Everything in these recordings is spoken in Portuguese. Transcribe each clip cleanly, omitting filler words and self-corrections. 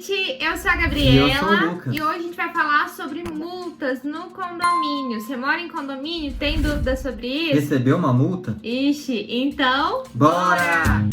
gente! Eu sou a E eu Gabriela sou o Lucas. e hoje a gente vai falar sobre multas no condomínio. Você mora em condomínio? Tem dúvidas sobre isso? Recebeu uma multa? Ixi, então... Bora!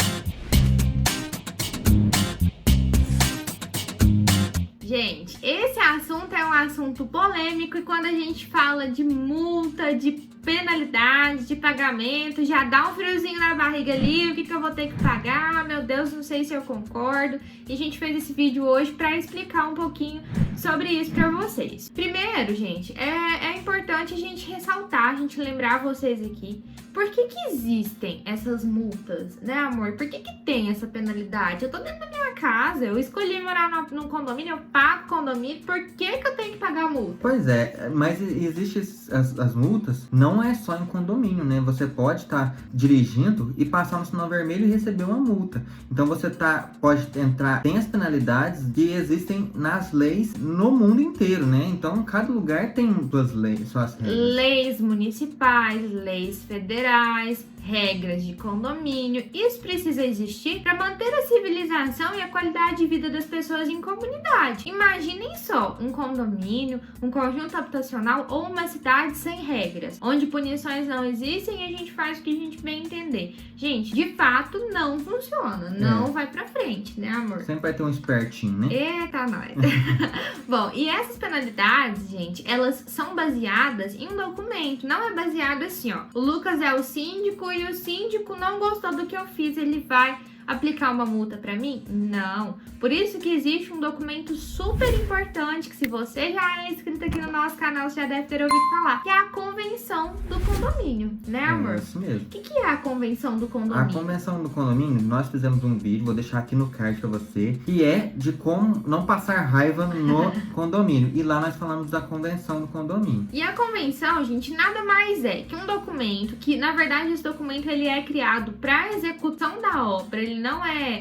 Gente, esse assunto é um assunto polêmico e quando a gente fala de multa, de penalidade, de pagamento, já dá um friozinho na barriga ali, o que eu vou ter que pagar, meu Deus, não sei se eu concordo. E a gente fez esse vídeo hoje para explicar um pouquinho sobre isso para vocês. Primeiro, gente, é importante a gente ressaltar, a gente lembrar vocês aqui, por que existem essas multas, né, amor? Por que tem essa penalidade? Eu tô dentro da minha casa, eu escolhi morar num condomínio, eu pago condomínio, por que eu tenho que pagar a multa? Pois é, mas existem as multas, não é só em condomínio, né? Você pode estar dirigindo e passar no sinal vermelho e receber uma multa. Então você pode entrar, tem as penalidades que existem nas leis no mundo inteiro, né? Então cada lugar tem suas leis, suas regras. Leis municipais, leis federais, regras de condomínio. Isso precisa existir para manter a civilização e a qualidade de vida das pessoas em comunidade. Imaginem só, um condomínio, um conjunto habitacional ou uma cidade sem regras, onde punições não existem e a gente faz o que a gente bem entender. Gente, de fato não funciona, não vai pra frente, né, amor? Sempre vai ter um espertinho, né? Eita, nós! Bom, e essas penalidades, gente, elas são baseadas em um documento, não é baseado assim, ó. O Lucas é o síndico e o síndico não gostou do que eu fiz, ele vai aplicar uma multa pra mim? Não. Por isso que existe um documento super importante, que se você já é inscrito aqui no nosso canal, você já deve ter ouvido falar, que é a Convenção do Condomínio, né, amor? É isso mesmo. O que é a Convenção do Condomínio? A Convenção do Condomínio, nós fizemos um vídeo, vou deixar aqui no card pra você, que é de como não passar raiva no condomínio. E lá nós falamos da Convenção do Condomínio. E a convenção, gente, nada mais é que um documento que, na verdade, esse documento ele é criado para execução da obra. Ele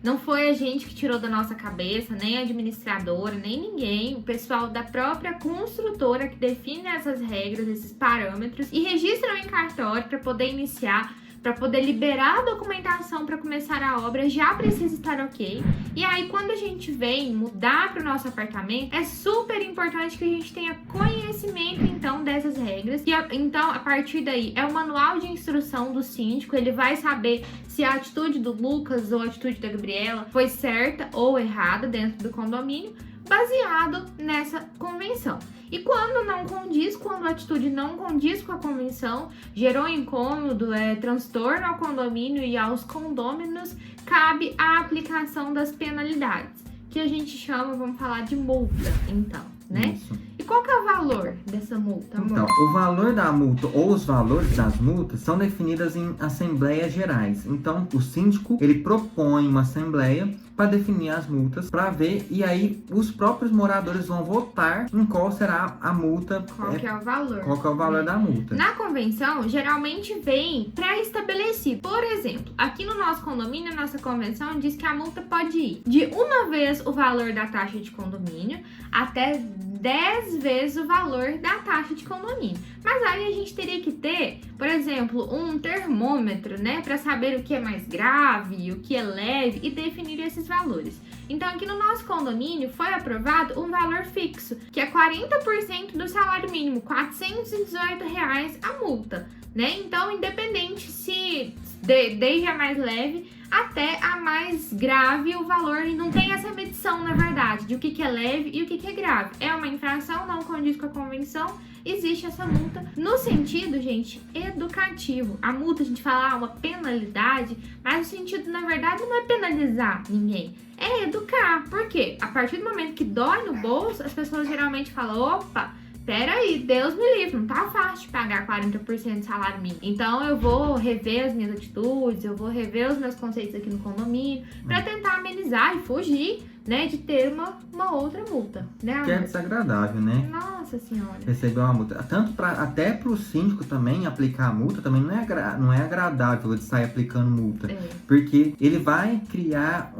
não foi a gente que tirou da nossa cabeça, nem a administradora, nem ninguém. O pessoal da própria construtora que define essas regras, esses parâmetros e registram em cartório para poder iniciar, para poder liberar a documentação para começar a obra, já precisa estar ok. E aí, quando a gente vem mudar para o nosso apartamento, é super importante que a gente tenha conhecimento, então, dessas regras. E então, a partir daí, é o manual de instrução do síndico, ele vai saber se a atitude do Lucas ou a atitude da Gabriela foi certa ou errada dentro do condomínio, baseado nessa convenção. E quando não condiz, quando a atitude não condiz com a convenção, gerou incômodo, transtorno ao condomínio e aos condôminos, cabe a aplicação das penalidades, que a gente chama, vamos falar de multa, então, né? Isso. E qual que é o valor dessa multa, amor? Então, o valor da multa ou os valores das multas são definidas em assembleias gerais. Então, o síndico, ele propõe uma assembleia para definir as multas, para ver, e aí os próprios moradores vão votar em qual será a multa. Qual que é o valor? Qual que é o valor da multa. Na convenção, geralmente vem pré-estabelecido. Por exemplo, aqui no nosso condomínio, a nossa convenção diz que a multa pode ir de uma vez o valor da taxa de condomínio até 10 vezes o valor da taxa de condomínio. Mas aí a gente teria que ter, por exemplo, um termômetro, né, para saber o que é mais grave, o que é leve e definir esses valores. Então, aqui no nosso condomínio foi aprovado um valor fixo, que é 40% do salário mínimo, R$ 418 a multa, né? Então, independente se desde a mais leve até a mais grave, o valor não tem essa medição, na verdade, de o que é leve e o que é grave. É uma infração, não condiz com a convenção, existe essa multa no sentido, gente, educativo. A multa, a gente fala uma penalidade, mas o sentido, na verdade, não é penalizar ninguém, é educar. Por quê? A partir do momento que dói no bolso, as pessoas geralmente falam, opa, peraí, Deus me livre, não tá fácil de pagar 40% de salário mínimo. Então eu vou rever as minhas atitudes, eu vou rever os meus conceitos aqui no condomínio pra tentar amenizar e fugir, né, de ter uma outra multa, né, amor? Que é desagradável, né? Nossa senhora. Receber uma multa. Tanto até pro síndico também aplicar a multa, também não é agradável de sair aplicando multa. Porque ele vai criar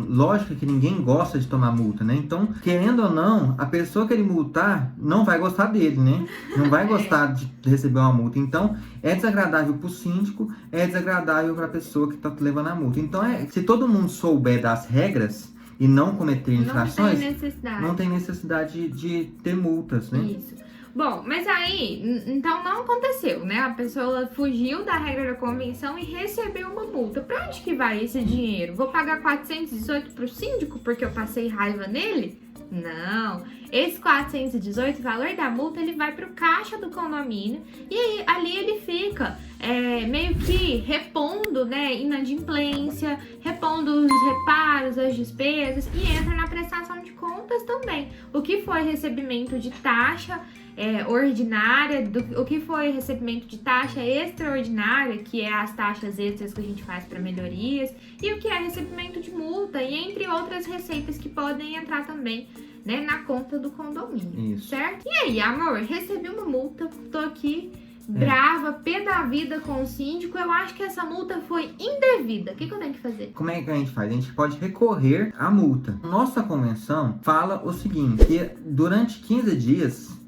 lógico que ninguém gosta de tomar multa, né? Então, querendo ou não, a pessoa que ele multar não vai gostar dele, né? Não vai gostar de receber uma multa. Então, é desagradável pro síndico, é desagradável pra pessoa que tá levando a multa. Então, se todo mundo souber das regras e não cometer infrações, não tem necessidade de ter multas, né? Isso. Bom, mas aí, então não aconteceu, né? A pessoa fugiu da regra da convenção e recebeu uma multa. Pra onde que vai esse dinheiro? Vou pagar 418 pro síndico porque eu passei raiva nele? Não. Esse 418, o valor da multa, ele vai pro caixa do condomínio e aí, ali ele fica meio que repondo, né, inadimplência, repondo os reparos, as despesas e entra na prestação de contas também. O que foi recebimento de taxa ordinária, o que foi recebimento de taxa extraordinária, que é as taxas extras que a gente faz para melhorias, e o que é recebimento de multa, e entre outras receitas que podem entrar também, né, na conta do condomínio. Isso. Certo? E aí, amor, recebi uma multa, tô aqui brava, pé da vida com o síndico, eu acho que essa multa foi indevida. O que eu tenho que fazer? Como é que a gente faz? A gente pode recorrer à multa. Nossa convenção fala o seguinte, que durante 15 dias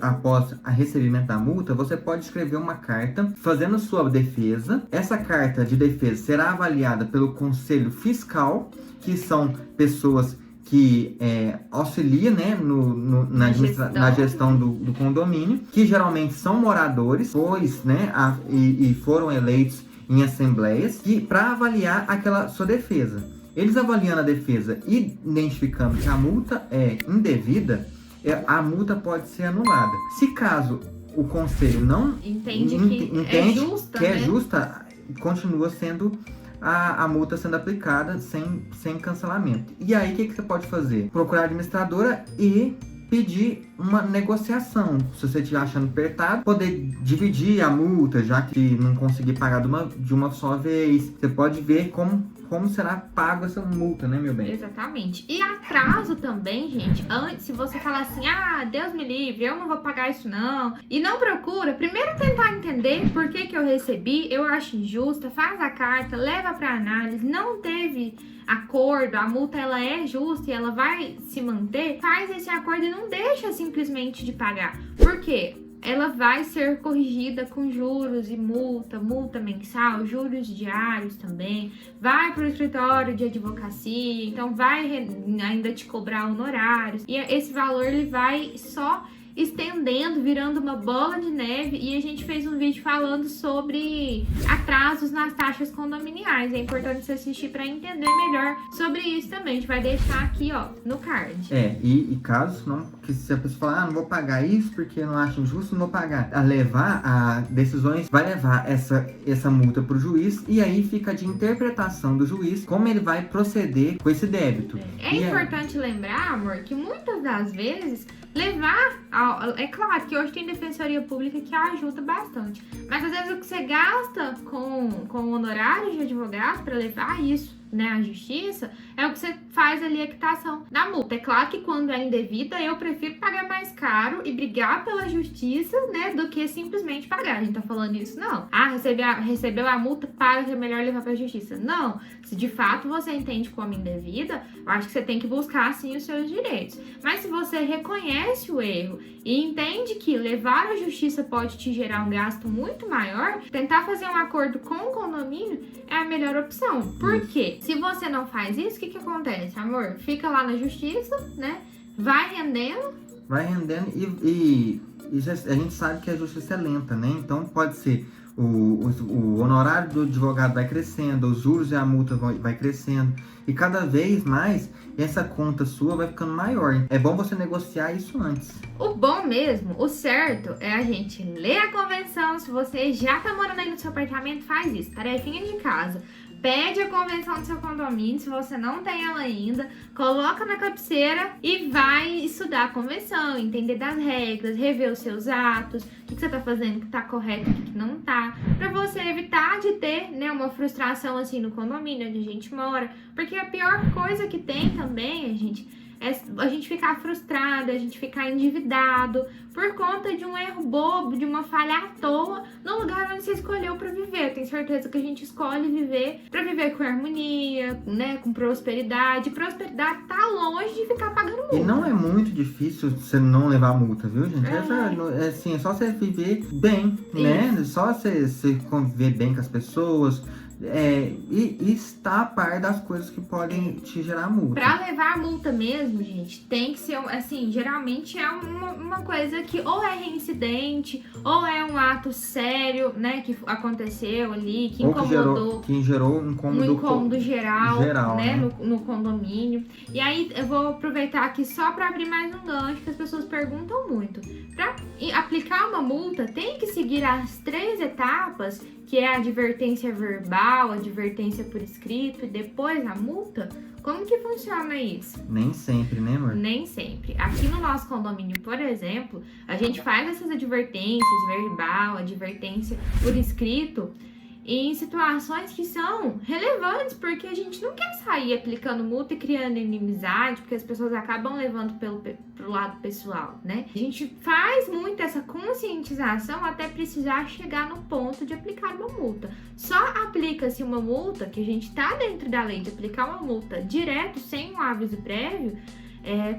após o recebimento da multa, você pode escrever uma carta fazendo sua defesa. Essa carta de defesa será avaliada pelo Conselho Fiscal, que são pessoas que auxiliam, né, na gestão do condomínio, que geralmente são moradores, pois, né, e foram eleitos em assembleias, para avaliar aquela sua defesa. Eles avaliando a defesa e identificando que a multa é indevida, a multa pode ser anulada. Se caso o conselho não entende que é justa, continua sendo a multa sendo aplicada sem cancelamento. E aí, o que você pode fazer? Procurar a administradora e pedir uma negociação. Se você estiver achando apertado, poder dividir a multa, já que não conseguir pagar de uma só vez. Você pode ver como será pago essa multa, né, meu bem? Exatamente. E atraso também, gente. Antes, se você falar assim, Deus me livre, eu não vou pagar isso não. E não procura, primeiro tentar entender por que eu recebi, eu acho injusta, faz a carta, leva para análise, não teve acordo, a multa ela é justa e ela vai se manter, faz esse acordo e não deixa simplesmente de pagar. Por quê? Ela vai ser corrigida com juros e multa mensal, juros diários também, vai para o escritório de advocacia, então vai ainda te cobrar honorários, e esse valor ele vai só estendendo, virando uma bola de neve, e a gente fez um vídeo falando sobre atrasos nas taxas condominiais. É importante você assistir para entender melhor sobre isso também. A gente vai deixar aqui, ó, no card. E caso não, que se a pessoa falar, não vou pagar isso porque eu não acho injusto, não vou pagar. Vai levar essa multa pro juiz, e aí fica de interpretação do juiz como ele vai proceder com esse débito. É importante lembrar, amor, que muitas das vezes é claro que hoje tem defensoria pública que ajuda bastante, mas às vezes o que você gasta com honorários de advogado para levar isso, né, à justiça, é o que você faz ali a quitação da multa. É claro que quando é indevida, eu prefiro pagar mais caro e brigar pela justiça, né, do que simplesmente pagar. A gente tá falando isso, não. Recebeu a multa, para que é melhor levar pra justiça. Não. Se de fato você entende como indevida, eu acho que você tem que buscar, sim, os seus direitos. Mas se você reconhece o erro e entende que levar à justiça pode te gerar um gasto muito maior, tentar fazer um acordo com o condomínio é a melhor opção. Por quê? Se você não faz isso, o que acontece, amor? Fica lá na justiça, né? Vai rendendo e a gente sabe que a justiça é lenta, né? Então pode ser o honorário do advogado vai crescendo, os juros e a multa vai crescendo, e cada vez mais essa conta sua vai ficando maior. É bom você negociar isso antes. O bom mesmo, o certo, é a gente ler a convenção. Se você já tá morando aí no seu apartamento, faz isso, tarefinha de casa. Pede a convenção do seu condomínio, se você não tem ela ainda, coloca na cabeceira e vai estudar a convenção, entender das regras, rever os seus atos, o que você tá fazendo que tá correto e o que não tá, pra você evitar de ter, né, uma frustração assim no condomínio onde a gente mora, porque a pior coisa que tem também, é a gente ficar frustrado, a gente ficar endividado por conta de um erro bobo, de uma falha à toa, no lugar onde você escolheu para viver. Eu tenho certeza que a gente escolhe viver para viver com harmonia, né, com prosperidade. Prosperidade tá longe de ficar pagando multa. E não é muito difícil você não levar multa, viu, gente? É só você viver bem, né? Só você conviver bem com as pessoas, e estar a par das coisas que podem te gerar multa. Pra levar a multa mesmo, gente, tem que ser, assim, geralmente é uma coisa que ou é reincidente, ou é um ato sério, né, que aconteceu ali, que incomodou. Que gerou um incômodo geral, né? No condomínio. E aí, eu vou aproveitar aqui só pra abrir mais um gancho, que as pessoas perguntam muito. Pra aplicar uma multa, tem que seguir as 3 etapas, que é a advertência verbal, a advertência por escrito e depois a multa? Como que funciona isso? Nem sempre, né, amor? Nem sempre. Aqui no nosso condomínio, por exemplo, a gente faz essas advertências verbal, advertência por escrito, em situações que são relevantes, porque a gente não quer sair aplicando multa e criando inimizade, porque as pessoas acabam levando pro lado pessoal, né? A gente faz muito essa conscientização até precisar chegar no ponto de aplicar uma multa. Só aplica-se uma multa, que a gente tá dentro da lei de aplicar uma multa direto, sem um aviso prévio,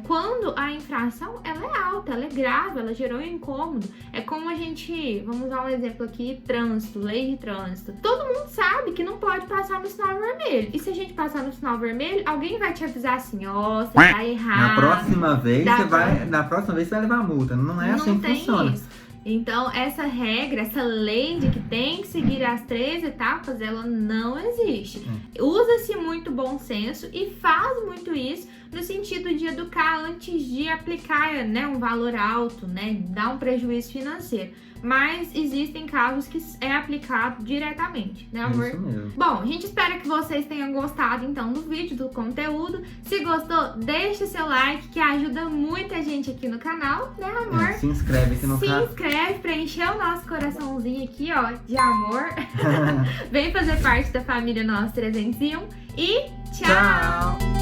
quando a infração ela é alta, ela é grave, ela gerou um incômodo. É como a gente, vamos dar um exemplo aqui, trânsito, lei de trânsito. Todo mundo sabe que não pode passar no sinal vermelho. E se a gente passar no sinal vermelho, alguém vai te avisar assim, ó, você tá errado. Na próxima vez você vai levar multa. Não é assim que funciona. Isso. Então, essa regra, essa lei de que tem que seguir as 3 etapas, ela não existe. Usa-se muito bom senso e faz muito isso no sentido de educar antes de aplicar, né, um valor alto, né, dar um prejuízo financeiro. Mas existem casos que é aplicado diretamente, né, amor? Isso mesmo. Bom, a gente espera que vocês tenham gostado, então, do vídeo, do conteúdo. Se gostou, deixa seu like, que ajuda muita gente aqui no canal, né, amor? Se inscreve aqui no canal. Se inscreve pra encher o nosso coraçãozinho aqui, ó, de amor. Vem fazer parte da família Nós 301 e tchau!